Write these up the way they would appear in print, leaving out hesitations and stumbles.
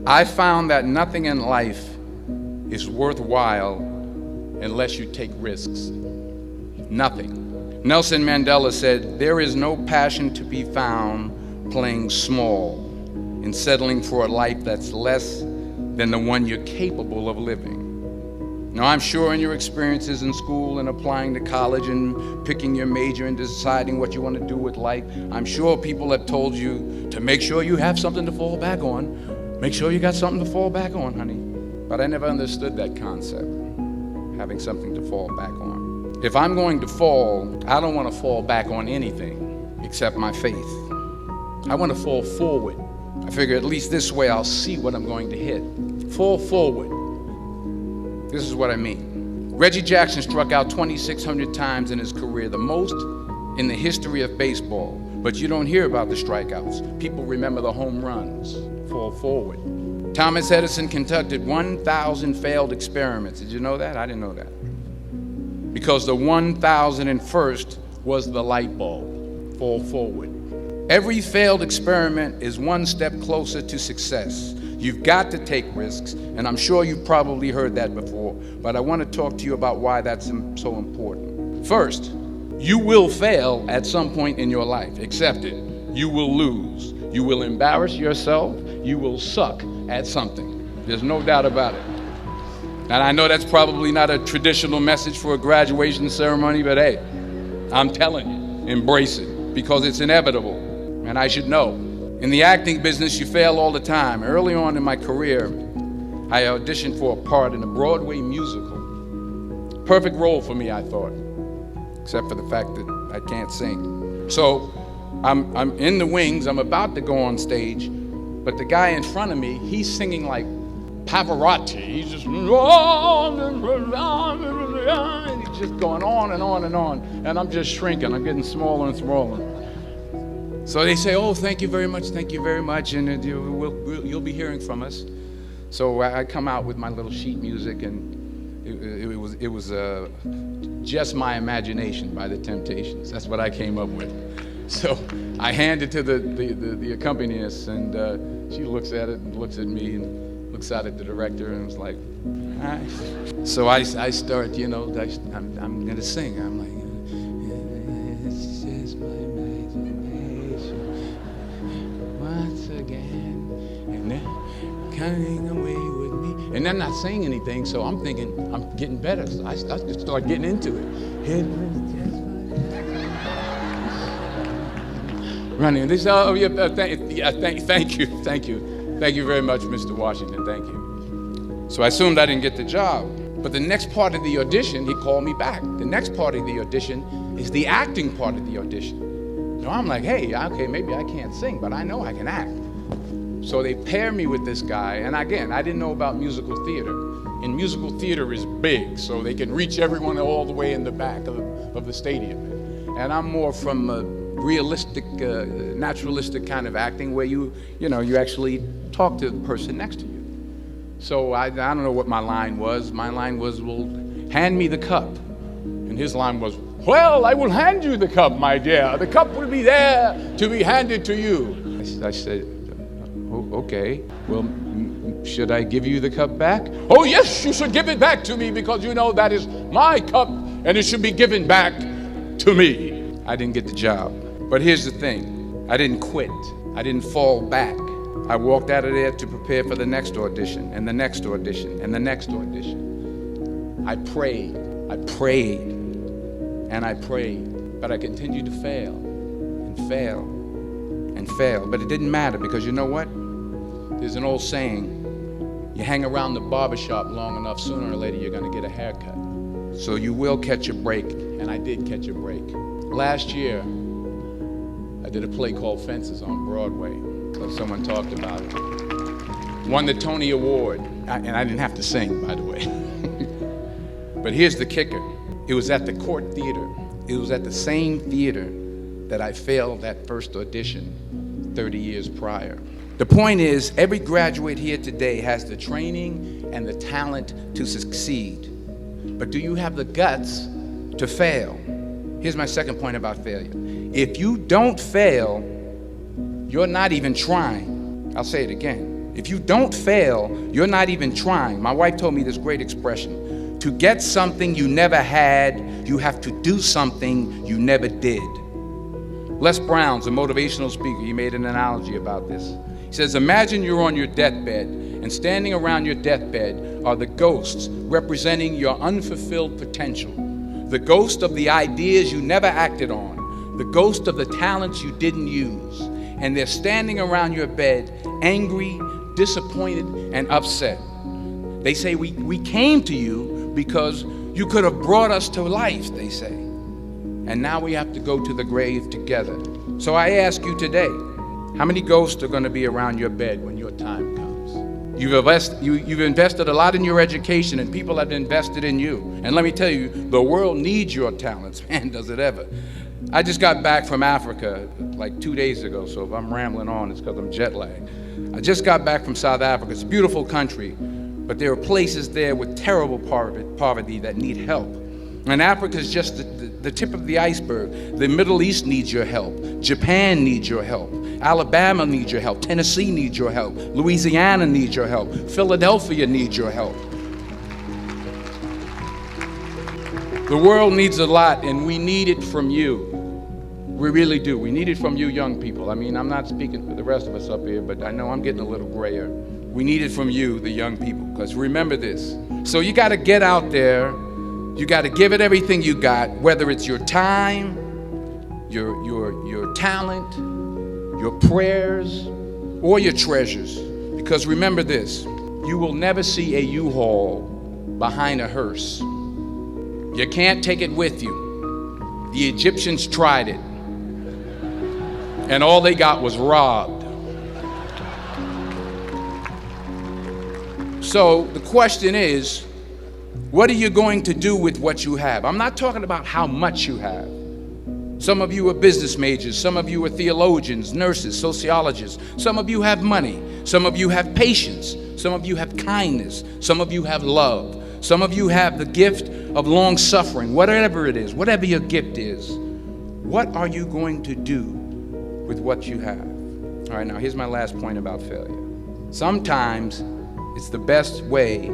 I found that nothing in life is worthwhile unless you take risks. Nothing. Nelson Mandela said, "There is no passion to be found playing small and settling for a life that's less than the one you're capable of living." Now, I'm sure in your experiences in school and applying to college and picking your major and deciding what you want to do with life, I'm sure people have told you to make sure you have something to fall back on. Make sure you got something to fall back on, honey. But I never understood that concept, having something to fall back on. If I'm going to fall, I don't want to fall back on anything except my faith. I want to fall forward. I figure at least this way I'll see what I'm going to hit. Fall forward. This is what I mean. Reggie Jackson struck out 2,600 times in his career, the most in the history of baseball. But you don't hear about the strikeouts. People remember the home runs. Fall forward. Thomas Edison conducted 1,000 failed experiments. Did you know that? I didn't know that. Because the 1,001st was the light bulb. Fall forward. Every failed experiment is one step closer to success. You've got to take risks, and I'm sure you've probably heard that before, but I want to talk to you about why that's so important. First, you will fail at some point in your life. Accept it. You will lose. You will embarrass yourself. You will suck at something. There's no doubt about it. And I know that's probably not a traditional message for a graduation ceremony, but hey, I'm telling you, embrace it, because it's inevitable, and I should know. In the acting business, you fail all the time. Early on in my career, I auditioned for a part in a Broadway musical. Perfect role for me, I thought, except for the fact that I can't sing. So I'm in the wings, I'm about to go on stage, but the guy in front of me, he's singing like Pavarotti. He's just, and he's just going on and on and on. And I'm just shrinking, I'm getting smaller and smaller. So they say, "Oh, thank you very much, and you'll be hearing from us." So I come out with my little sheet music, and it was Just My Imagination by the Temptations. That's what I came up with. So I hand it to the accompanist, and she looks at it and looks at me and looks out at the director and was like, "Hi." So I start, I'm going to sing. I'm like, "It's just my imagination once again, and they're coming away with me." And I'm not saying anything, so I'm thinking I'm getting better. So I start getting into it. It was just running. This, thank you very much, Mr. Washington. Thank you. So I assumed I didn't get the job. But the next part of the audition, he called me back. The next part of the audition is the acting part of the audition. So I'm like, hey, okay, maybe I can't sing, but I know I can act. So they pair me with this guy, and again, I didn't know about musical theater. And musical theater is big, so they can reach everyone all the way in the back of the stadium. And I'm more from a realistic, naturalistic kind of acting where you actually talk to the person next to you. So I don't know what my line was. My line was, "Well, hand me the cup." And his line was, "Well, I will hand you the cup, my dear. The cup will be there to be handed to you." I said, "Oh, okay. Well, should I give you the cup back?" "Oh, yes, you should give it back to me, because that is my cup, and it should be given back to me." I didn't get the job. But here's the thing. I didn't quit. I didn't fall back. I walked out of there to prepare for the next audition, and the next audition, and the next audition. I prayed, and I prayed, but I continued to fail, and fail, and fail. But it didn't matter, because you know what? There's an old saying, you hang around the barbershop long enough, sooner or later you're gonna get a haircut. So you will catch a break, and I did catch a break. Last year, I did a play called Fences on Broadway. So someone talked about it. Won the Tony Award, and I didn't have to sing, by the way. But here's the kicker. It was at the Court Theater. It was at the same theater that I failed that first audition 30 years prior. The point is, every graduate here today has the training and the talent to succeed. But do you have the guts to fail? Here's my second point about failure. If you don't fail, you're not even trying. I'll say it again. If you don't fail, you're not even trying. My wife told me this great expression. To get something you never had, you have to do something you never did. Les Brown's a motivational speaker. He made an analogy about this. He says, imagine you're on your deathbed, and standing around your deathbed are the ghosts representing your unfulfilled potential. The ghost of the ideas you never acted on. The ghost of the talents you didn't use. And they're standing around your bed, angry, disappointed, and upset. They say, we came to you because you could have brought us to life, they say. And now we have to go to the grave together. So I ask you today, how many ghosts are going to be around your bed when your time comes? You've invested a lot in your education, and people have invested in you. And let me tell you, the world needs your talents, man, does it ever. I just got back from Africa like 2 days ago, so if I'm rambling on, it's because I'm jet lagged. I just got back from South Africa. It's a beautiful country, but there are places there with terrible poverty that need help. And Africa is just the tip of the iceberg. The Middle East needs your help. Japan needs your help. Alabama needs your help. Tennessee needs your help. Louisiana needs your help. Philadelphia needs your help. The world needs a lot, and we need it from you. We really do. We need it from you young people. I mean, I'm not speaking for the rest of us up here, but I know I'm getting a little grayer. We need it from you, the young people, because remember this. So you got to get out there. You got to give it everything you got, whether it's your time, your talent, your prayers, or your treasures. Because remember this, you will never see a U-Haul behind a hearse. You can't take it with you. The Egyptians tried it, and all they got was robbed. So the question is, what are you going to do with what you have? I'm not talking about how much you have. Some of you are business majors. Some of you are theologians, nurses, sociologists. Some of you have money. Some of you have patience. Some of you have kindness. Some of you have love. Some of you have the gift of long suffering. Whatever it is, whatever your gift is, what are you going to do with what you have? All right, now here's my last point about failure. Sometimes it's the best way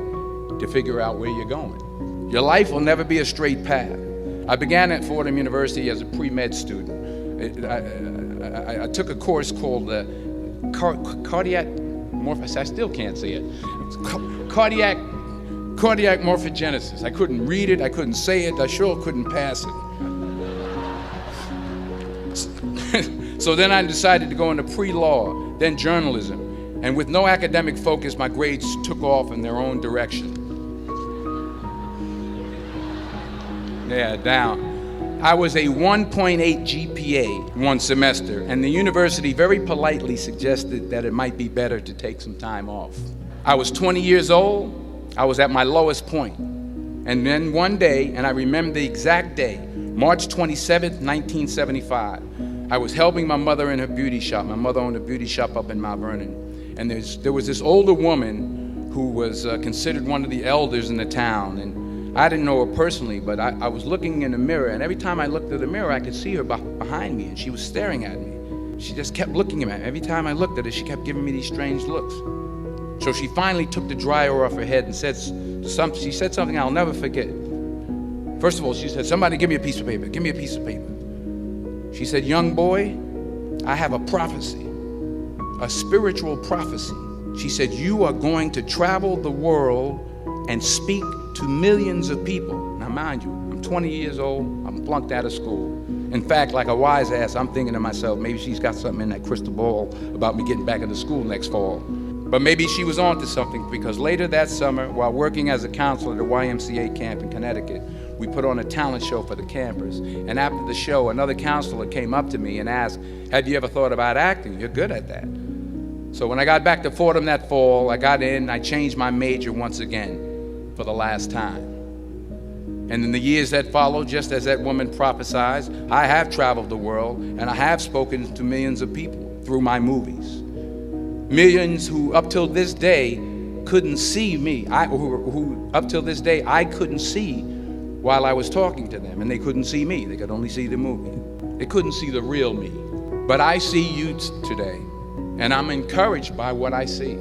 to figure out where you're going. Your life will never be a straight path. I began at Fordham University as a pre-med student. I took a course called cardiac morphogenesis. I still can't say it. Cardiac morphogenesis. I couldn't read it. I couldn't say it. I sure couldn't pass it. So then I decided to go into pre-law, then journalism. And with no academic focus, my grades took off in their own direction. Yeah, down. I was a 1.8 GPA one semester, and the university very politely suggested that it might be better to take some time off. I was 20 years old. I was at my lowest point. And then one day, and I remember the exact day, March 27th, 1975, I was helping my mother in her beauty shop. My mother owned a beauty shop up in Mount Vernon. And there was this older woman who was considered one of the elders in the town. And I didn't know her personally, but I was looking in the mirror, and every time I looked at the mirror, I could see her behind me, and she was staring at me. She just kept looking at me. Every time I looked at her, she kept giving me these strange looks. So she finally took the dryer off her head and she said something I'll never forget. First of all, she said, "Somebody give me a piece of paper. Give me a piece of paper." She said, "Young boy, I have a prophecy, a spiritual prophecy." She said, "You are going to travel the world and speak to millions of people." Now, mind you, I'm 20 years old. I'm flunked out of school. In fact, like a wise ass, I'm thinking to myself, maybe she's got something in that crystal ball about me getting back into school next fall. But maybe she was onto something, because later that summer, while working as a counselor at a YMCA camp in Connecticut, we put on a talent show for the campers. And after the show, another counselor came up to me and asked, "Have you ever thought about acting? You're good at that." So when I got back to Fordham that fall, I got in, I changed my major once again for the last time. And in the years that followed, just as that woman prophesied, I have traveled the world, and I have spoken to millions of people through my movies. Millions who up till this day couldn't see me, who up till this day I couldn't see while I was talking to them, and they couldn't see me. They could only see the movie. They couldn't see the real me. But I see you today, and I'm encouraged by what I see.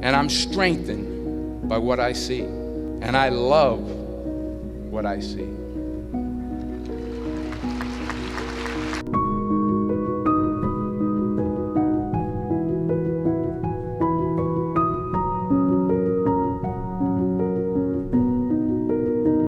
And I'm strengthened by what I see. And I love what I see.